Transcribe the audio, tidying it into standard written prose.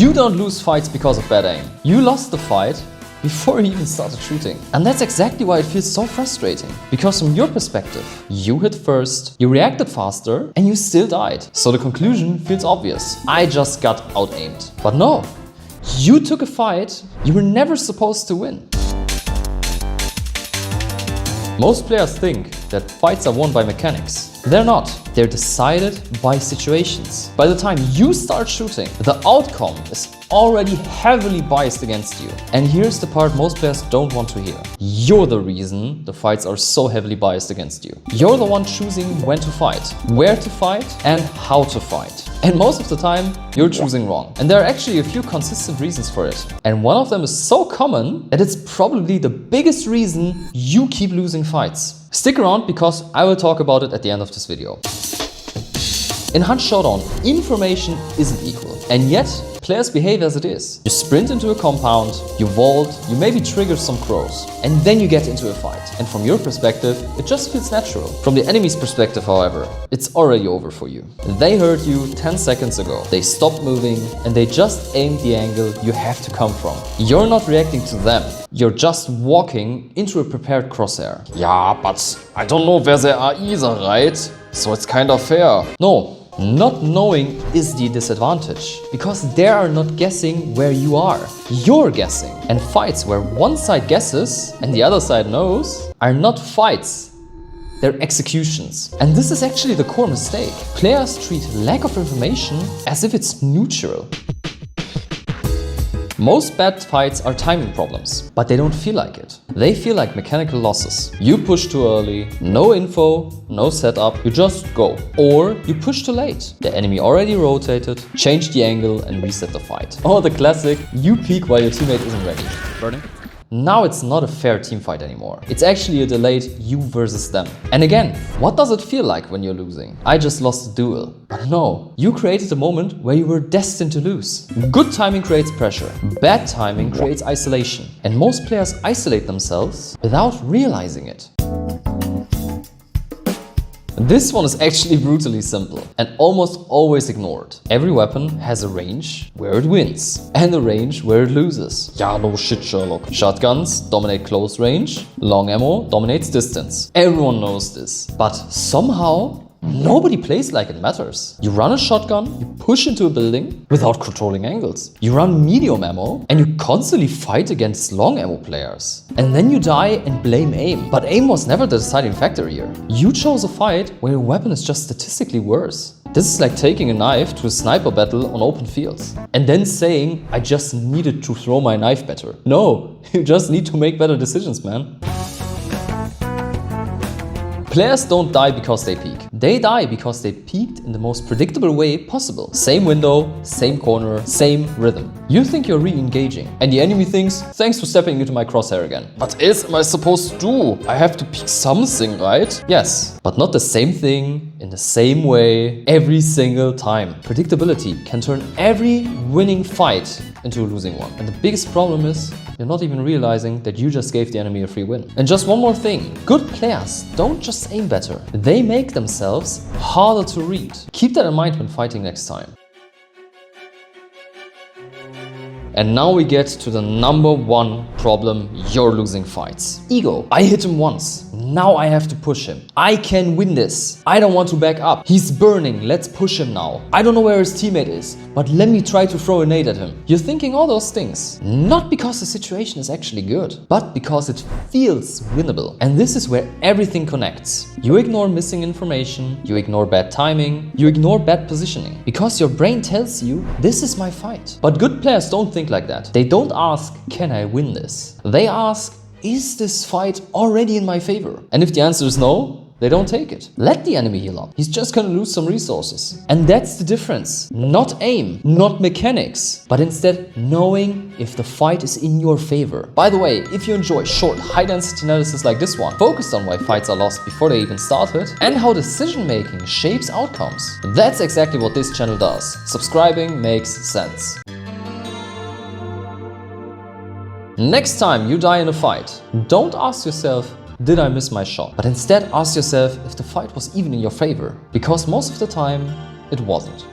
You don't lose fights because of bad aim. You lost the fight before you even started shooting. And that's exactly why it feels so frustrating. Because from your perspective, you hit first, you reacted faster, and you still died. So the conclusion feels obvious. I just got out-aimed. But no, you took a fight you were never supposed to win. Most players think that fights are won by mechanics. They're not. They're decided by situations. By the time you start shooting, the outcome is already heavily biased against you. And here's the part most players don't want to hear. You're the reason the fights are so heavily biased against you. You're the one choosing when to fight, where to fight, and how to fight. And most of the time, you're choosing wrong. And there are actually a few consistent reasons for it. And one of them is so common that it's probably the biggest reason you keep losing fights. Stick around because I will talk about it at the end of this video. In Hunt Showdown, information isn't equal. And yet, players behave as it is. You sprint into a compound, you vault, you maybe trigger some crows, and then you get into a fight. And from your perspective, it just feels natural. From the enemy's perspective, however, it's already over for you. They heard you 10 seconds ago. They stopped moving, and they just aimed the angle you have to come from. You're not reacting to them. You're just walking into a prepared crosshair. Yeah, but I don't know where they are either, right? So it's kind of fair. No. Not knowing is the disadvantage, because they are not guessing where you are. You're guessing. And fights where one side guesses and the other side knows are not fights. They're executions. And this is actually the core mistake. Players treat lack of information as if it's neutral. Most bad fights are timing problems, but they don't feel like it. They feel like mechanical losses. You push too early, no info, no setup, you just go. Or you push too late. The enemy already rotated, changed the angle and reset the fight. Or the classic, you peek while your teammate isn't ready. Burning? Now it's not a fair team fight anymore. It's actually a delayed you versus them. And again, what does it feel like when you're losing? I just lost a duel. But no, you created a moment where you were destined to lose. Good timing creates pressure. Bad timing creates isolation. And most players isolate themselves without realizing it. This one is actually brutally simple and almost always ignored. Every weapon has a range where it wins and a range where it loses. Yeah, no shit, Sherlock. Shotguns dominate close range, long ammo dominates distance. Everyone knows this. But somehow, nobody plays like it matters. You run a shotgun, you push into a building without controlling angles. You run medium ammo and you constantly fight against long ammo players. And then you die and blame aim. But aim was never the deciding factor here. You chose a fight where your weapon is just statistically worse. This is like taking a knife to a sniper battle on open fields and then saying, I just needed to throw my knife better. No, you just need to make better decisions, man. Players don't die because they peek. They die because they peeked in the most predictable way possible. Same window, same corner, same rhythm. You think you're re-engaging, and the enemy thinks, thanks for stepping into my crosshair again. But else am I supposed to do? I have to peek something, right? Yes, but not the same thing, in the same way, every single time. Predictability can turn every winning fight into a losing one. And the biggest problem is, you're not even realizing that you just gave the enemy a free win. And just one more thing, good players don't just aim better, they make themselves harder to read. Keep that in mind when fighting next time. And now we get to the number one problem you're losing fights. Ego. I hit him once. Now I have to push him. I can win this. I don't want to back up. He's burning. Let's push him now. I don't know where his teammate is, but let me try to throw a nade at him. You're thinking all those things. Not because the situation is actually good, but because it feels winnable. And this is where everything connects. You ignore missing information. You ignore bad timing. You ignore bad positioning. Because your brain tells you, this is my fight. But good players don't think like that. They don't ask, can I win this? They ask, is this fight already in my favor? And if the answer is no, they don't take it. Let the enemy heal up. He's just gonna lose some resources. And that's the difference. Not aim, not mechanics, but instead knowing if the fight is in your favor. By the way, if you enjoy short, high-density analysis like this one, focused on why fights are lost before they even started, and how decision-making shapes outcomes, that's exactly what this channel does. Subscribing makes sense. Next time you die in a fight, don't ask yourself, did I miss my shot? But instead ask yourself if the fight was even in your favor, because most of the time it wasn't.